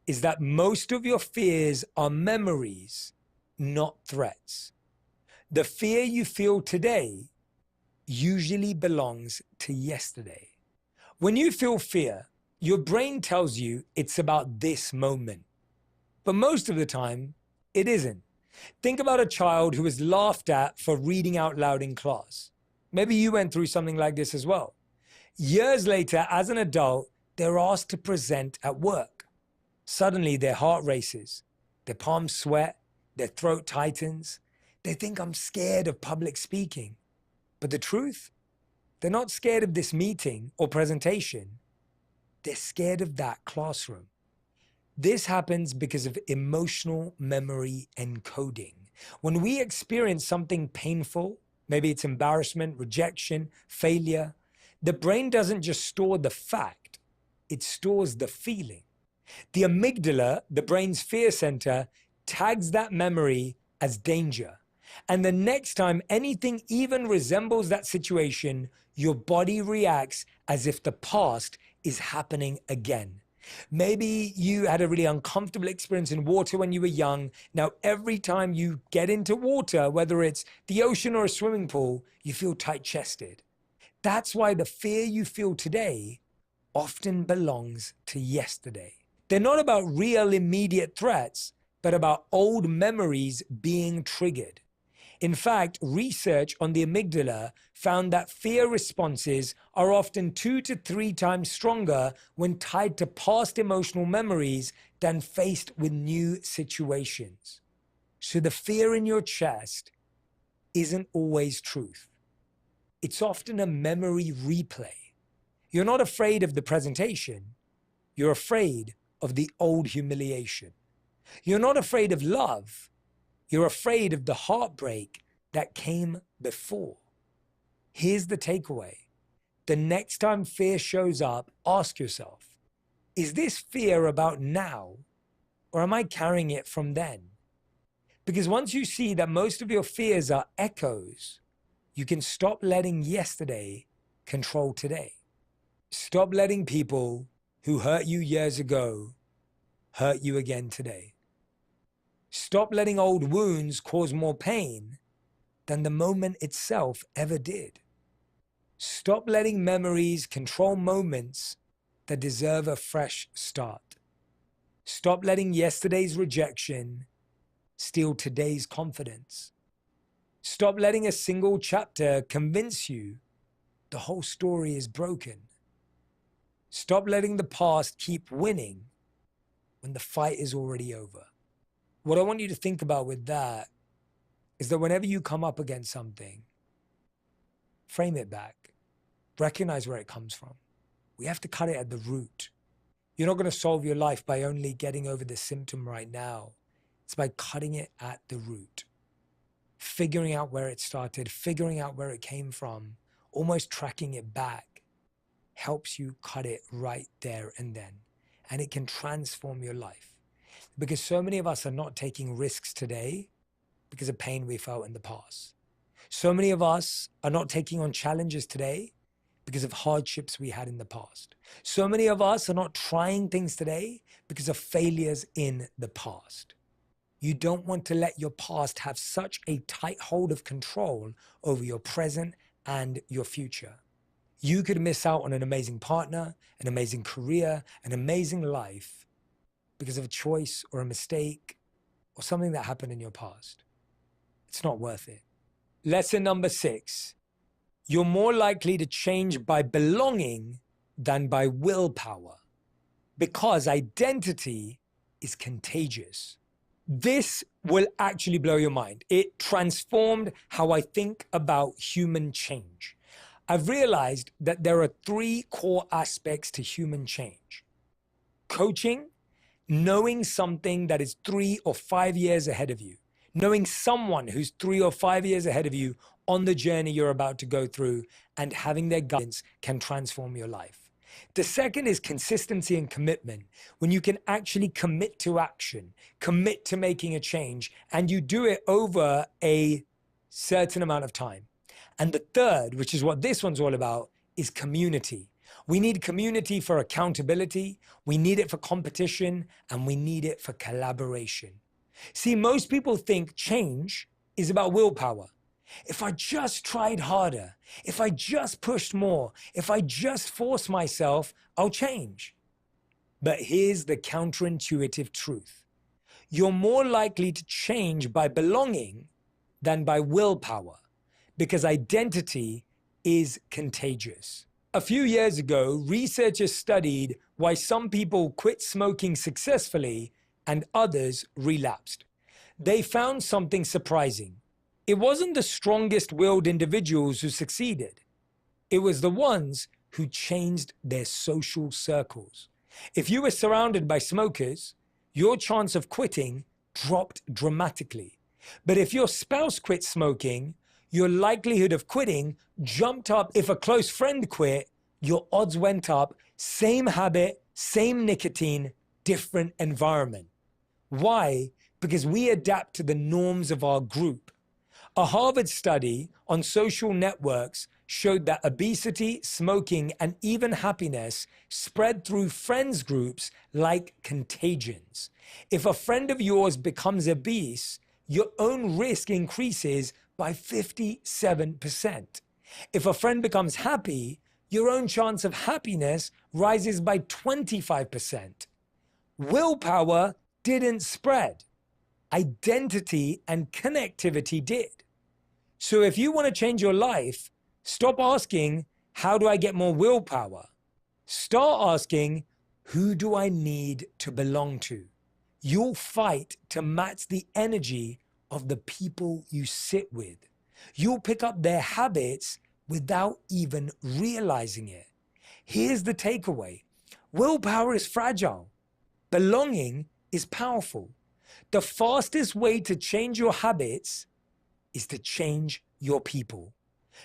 is that most of your fears are memories, not threats. The fear you feel today usually belongs to yesterday. When you feel fear, your brain tells you it's about this moment. But most of the time, it isn't. Think about a child who is laughed at for reading out loud in class. Maybe you went through something like this as well. Years later, as an adult, they're asked to present at work. Suddenly their heart races, their palms sweat, their throat tightens. They think, I'm scared of public speaking. But the truth, they're not scared of this meeting or presentation. They're scared of that classroom. This happens because of emotional memory encoding. When we experience something painful, maybe it's embarrassment, rejection, failure, the brain doesn't just store the fact, it stores the feeling. The amygdala, the brain's fear center, tags that memory as danger. And the next time anything even resembles that situation, your body reacts as if the past is happening again. Maybe you had a really uncomfortable experience in water when you were young. Now, every time you get into water, whether it's the ocean or a swimming pool, you feel tight-chested. That's why the fear you feel today often belongs to yesterday. They're not about real immediate threats, but about old memories being triggered. In fact, research on the amygdala found that fear responses are often 2 to 3 times stronger when tied to past emotional memories than faced with new situations. So the fear in your chest isn't always truth. It's often a memory replay. You're not afraid of the presentation. You're afraid of the old humiliation. You're not afraid of love. You're afraid of the heartbreak that came before. Here's the takeaway. The next time fear shows up, ask yourself, is this fear about now, or am I carrying it from then? Because once you see that most of your fears are echoes, you can stop letting yesterday control today. Stop letting people who hurt you years ago hurt you again today. Stop letting old wounds cause more pain than the moment itself ever did. Stop letting memories control moments that deserve a fresh start. Stop letting yesterday's rejection steal today's confidence. Stop letting a single chapter convince you the whole story is broken. Stop letting the past keep winning when the fight is already over. What I want you to think about with that is that whenever you come up against something, frame it back. Recognize where it comes from. We have to cut it at the root. You're not going to solve your life by only getting over the symptom right now. It's by cutting it at the root. Figuring out where it started, figuring out where it came from, almost tracking it back helps you cut it right there and then. And it can transform your life. Because so many of us are not taking risks today because of pain we felt in the past. So many of us are not taking on challenges today because of hardships we had in the past. So many of us are not trying things today because of failures in the past. You don't want to let your past have such a tight hold of control over your present and your future. You could miss out on an amazing partner, an amazing career, an amazing life because of a choice or a mistake or something that happened in your past. It's not worth it. Lesson number 6, you're more likely to change by belonging than by willpower because identity is contagious. This will actually blow your mind. It transformed how I think about human change. I've realized that there are 3 core aspects to human change. Coaching, knowing something that is 3 or 5 years ahead of you, knowing someone who's 3 or 5 years ahead of you on the journey you're about to go through, and having their guidance can transform your life. The second is consistency and commitment. When you can actually commit to action, commit to making a change, and you do it over a certain amount of time. And the third, which is what this one's all about, is community. We need community for accountability, we need it for competition, and we need it for collaboration. See, most people think change is about willpower. If I just tried harder, if I just pushed more, if I just force myself, I'll change. But here's the counterintuitive truth. You're more likely to change by belonging than by willpower, because identity is contagious. A few years ago, researchers studied why some people quit smoking successfully and others relapsed. They found something surprising. It wasn't the strongest-willed individuals who succeeded. It was the ones who changed their social circles. If you were surrounded by smokers, your chance of quitting dropped dramatically. But if your spouse quit smoking, your likelihood of quitting jumped up. If a close friend quit, your odds went up. Same habit, same nicotine, different environment. Why? Because we adapt to the norms of our group. A Harvard study on social networks showed that obesity, smoking, and even happiness spread through friends groups like contagions. If a friend of yours becomes obese, your own risk increases by 57%. If a friend becomes happy, your own chance of happiness rises by 25%. Willpower didn't spread. Identity and connectivity did. So if you want to change your life, stop asking, how do I get more willpower? Start asking, who do I need to belong to? You'll fight to match the energy of the people you sit with. You'll pick up their habits without even realizing it. Here's the takeaway. Willpower is fragile. Belonging is powerful. The fastest way to change your habits is to change your people.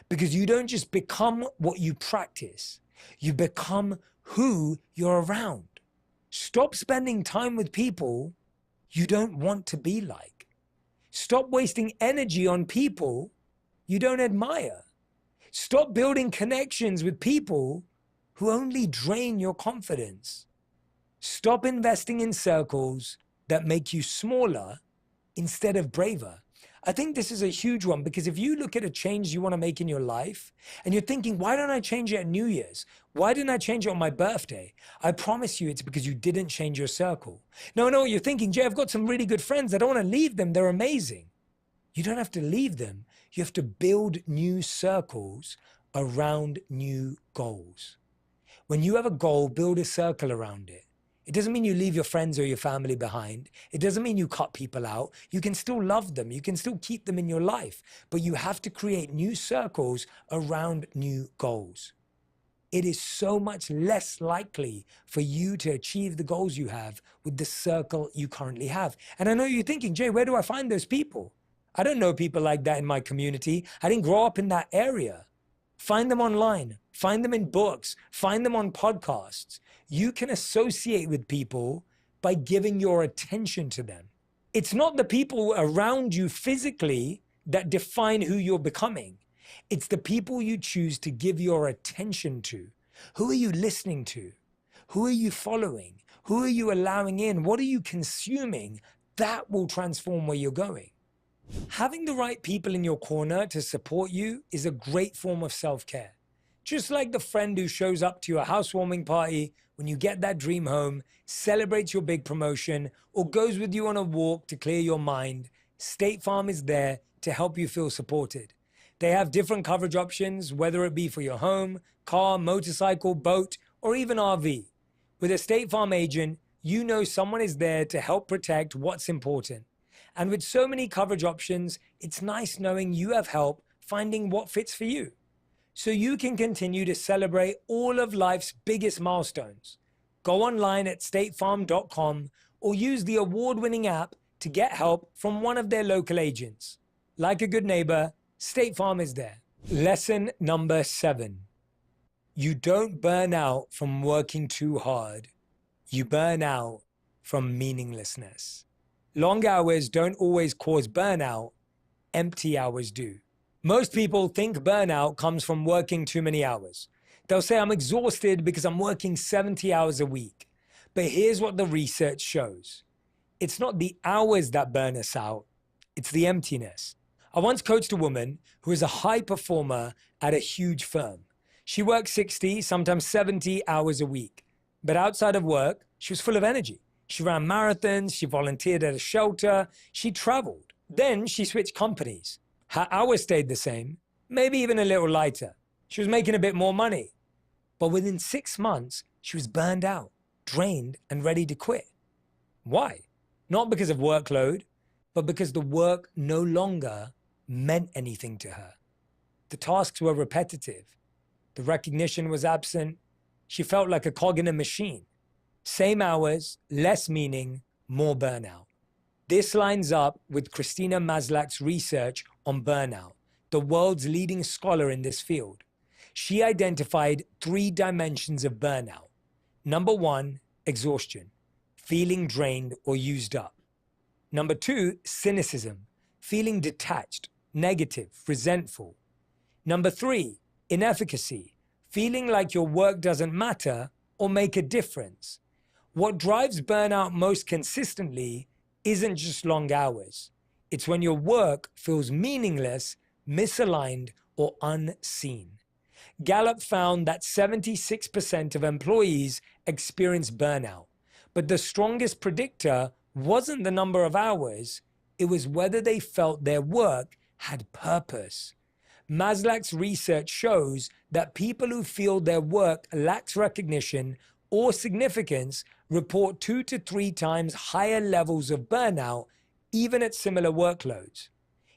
Because you don't just become what you practice. You become who you're around. Stop spending time with people you don't want to be like. Stop wasting energy on people you don't admire. Stop building connections with people who only drain your confidence. Stop investing in circles that make you smaller instead of braver. I think this is a huge one, because if you look at a change you want to make in your life and you're thinking, why don't I change it at New Year's? Why didn't I change it on my birthday? I promise you it's because you didn't change your circle. Now I know what you're thinking, Jay, I've got some really good friends. I don't want to leave them. They're amazing. You don't have to leave them. You have to build new circles around new goals. When you have a goal, build a circle around it. It doesn't mean you leave your friends or your family behind. It doesn't mean you cut people out. You can still love them. You can still keep them in your life. But you have to create new circles around new goals. It is so much less likely for you to achieve the goals you have with the circle you currently have. And I know you're thinking, Jay, where do I find those people? I don't know people like that in my community. I didn't grow up in that area. Find them online. Find them in books. Find them on podcasts. You can associate with people by giving your attention to them. It's not the people around you physically that define who you're becoming. It's the people you choose to give your attention to. Who are you listening to? Who are you following? Who are you allowing in? What are you consuming? That will transform where you're going. Having the right people in your corner to support you is a great form of self-care. Just like the friend who shows up to your housewarming party when you get that dream home, celebrates your big promotion, or goes with you on a walk to clear your mind, State Farm is there to help you feel supported. They have different coverage options, whether it be for your home, car, motorcycle, boat, or even RV. With a State Farm agent, you know someone is there to help protect what's important. And with so many coverage options, it's nice knowing you have help finding what fits for you. So you can continue to celebrate all of life's biggest milestones. Go online at statefarm.com or use the award-winning app to get help from one of their local agents. Like a good neighbor, State Farm is there. Lesson number 7. You don't burn out from working too hard. You burn out from meaninglessness. Long hours don't always cause burnout. Empty hours do. Most people think burnout comes from working too many hours. They'll say, I'm exhausted because I'm working 70 hours a week. But here's what the research shows. It's not the hours that burn us out, it's the emptiness. I once coached a woman who is a high performer at a huge firm. She worked 60, sometimes 70 hours a week. But outside of work, she was full of energy. She ran marathons, she volunteered at a shelter, she traveled. Then she switched companies. Her hours stayed the same, maybe even a little lighter. She was making a bit more money. But within 6 months, she was burned out, drained, and ready to quit. Why? Not because of workload, but because the work no longer meant anything to her. The tasks were repetitive. The recognition was absent. She felt like a cog in a machine. Same hours, less meaning, more burnout. This lines up with Christina Maslach's research on burnout, the world's leading scholar in this field. She identified 3 dimensions of burnout. Number 1, exhaustion, feeling drained or used up. Number 2, cynicism, feeling detached, negative, resentful. Number 3, inefficacy, feeling like your work doesn't matter or make a difference. What drives burnout most consistently isn't just long hours. It's when your work feels meaningless, misaligned, or unseen. Gallup found that 76% of employees experience burnout, but the strongest predictor wasn't the number of hours, it was whether they felt their work had purpose. Maslach's research shows that people who feel their work lacks recognition or significance report 2 to 3 times higher levels of burnout, even at similar workloads.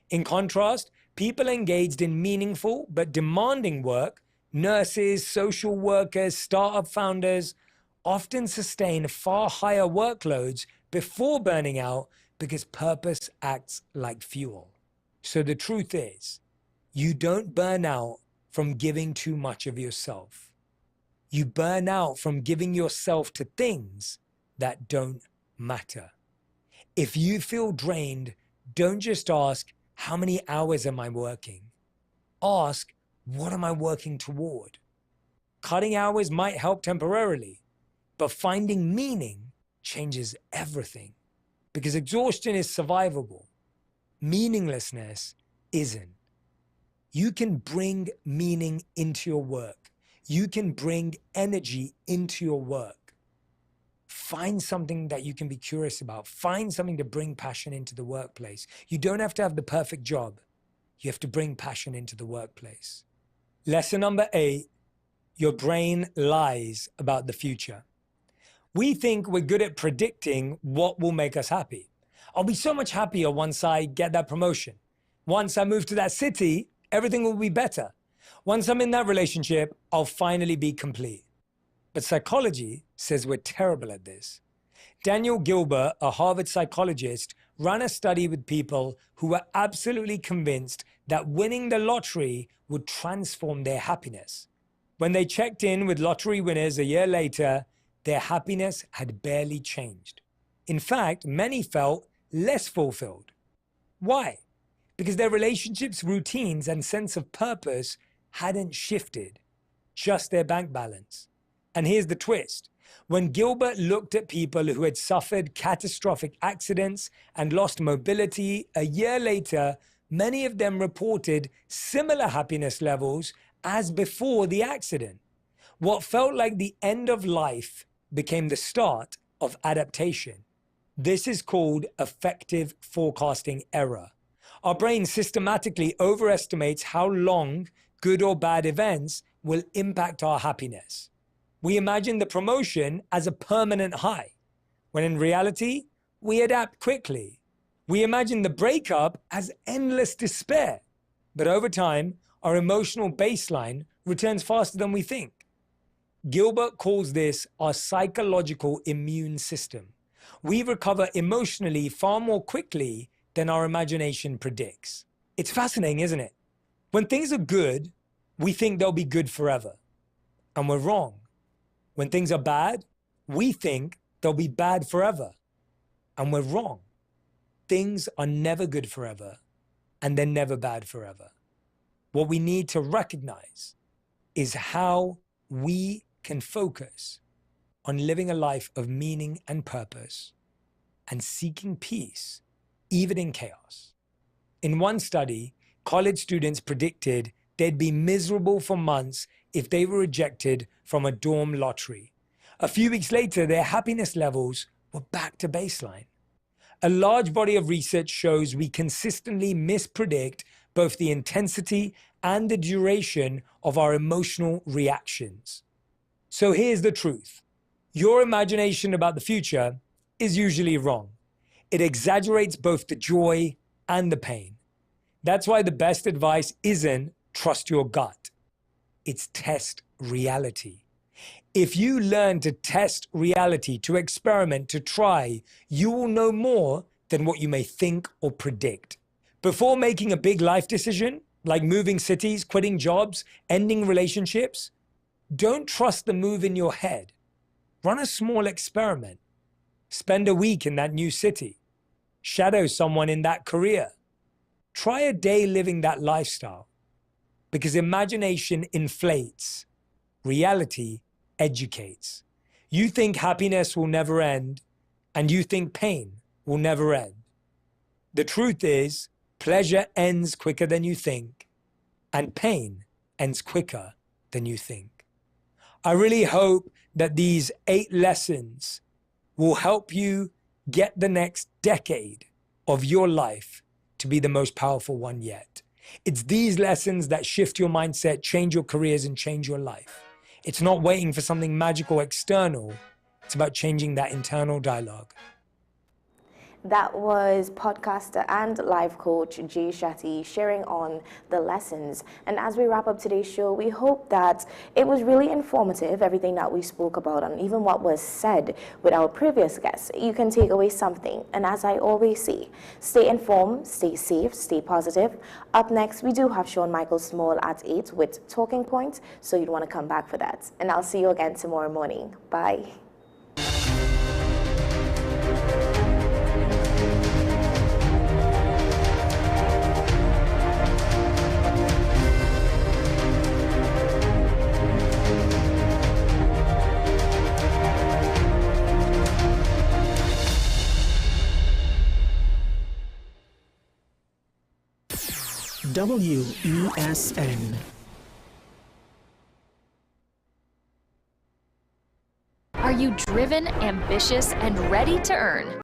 In contrast, people engaged in meaningful but demanding work, nurses, social workers, startup founders, often sustain far higher workloads before burning out because purpose acts like fuel. So the truth is, you don't burn out from giving too much of yourself. You burn out from giving yourself to things that don't matter. If you feel drained, don't just ask, how many hours am I working? Ask, what am I working toward? Cutting hours might help temporarily, but finding meaning changes everything. Because exhaustion is survivable. Meaninglessness isn't. You can bring meaning into your work. You can bring energy into your work. Find something that you can be curious about. Find something to bring passion into the workplace. You don't have to have the perfect job. You have to bring passion into the workplace. Lesson number 8, your brain lies about the future. We think we're good at predicting what will make us happy. I'll be so much happier once I get that promotion. Once I move to that city, everything will be better. Once I'm in that relationship, I'll finally be complete. But psychology says we're terrible at this. Daniel Gilbert, a Harvard psychologist, ran a study with people who were absolutely convinced that winning the lottery would transform their happiness. When they checked in with lottery winners a year later, their happiness had barely changed. In fact, many felt less fulfilled. Why? Because their relationships, routines, and sense of purpose hadn't shifted, just their bank balance. And here's the twist. When Gilbert looked at people who had suffered catastrophic accidents and lost mobility a year later, many of them reported similar happiness levels as before the accident. What felt like the end of life became the start of adaptation. This is called effective forecasting error. Our brain systematically overestimates how long good or bad events will impact our happiness. We imagine the promotion as a permanent high, when in reality, we adapt quickly. We imagine the breakup as endless despair, but over time, our emotional baseline returns faster than we think. Gilbert calls this our psychological immune system. We recover emotionally far more quickly than our imagination predicts. It's fascinating, isn't it? When things are good, we think they'll be good forever, and we're wrong. When things are bad, we think they'll be bad forever, and we're wrong. Things are never good forever, and they're never bad forever. What we need to recognize is how we can focus on living a life of meaning and purpose and seeking peace, even in chaos. In one study, college students predicted they'd be miserable for months if they were rejected from a dorm lottery. A few weeks later, their happiness levels were back to baseline. A large body of research shows we consistently mispredict both the intensity and the duration of our emotional reactions. So here's the truth. Your imagination about the future is usually wrong. It exaggerates both the joy and the pain. That's why the best advice isn't trust your gut. It's test reality. If you learn to test reality, to experiment, to try, you will know more than what you may think or predict. Before making a big life decision, like moving cities, quitting jobs, ending relationships, don't trust the move in your head. Run a small experiment. Spend a week in that new city. Shadow someone in that career. Try a day living that lifestyle. Because imagination inflates. Reality educates. You think happiness will never end, and you think pain will never end. The truth is, pleasure ends quicker than you think, and pain ends quicker than you think. I really hope that these 8 lessons will help you get the next decade of your life to be the most powerful one yet. It's these lessons that shift your mindset, change your careers, and change your life. It's not waiting for something magical external. It's about changing that internal dialogue.
That was podcaster and life coach Jay Shetty sharing on the lessons. And as we wrap up today's show, we hope that it was really informative, everything that we spoke about and even what was said with our previous guests. You can take away something. And as I always say, stay informed, stay safe, stay positive. Up next, we do have Sean Michael Small at 8 with Talking Points, so you'd want to come back for that. And I'll see you again tomorrow morning. Bye.
WESN.
Are you driven, ambitious, and ready to earn?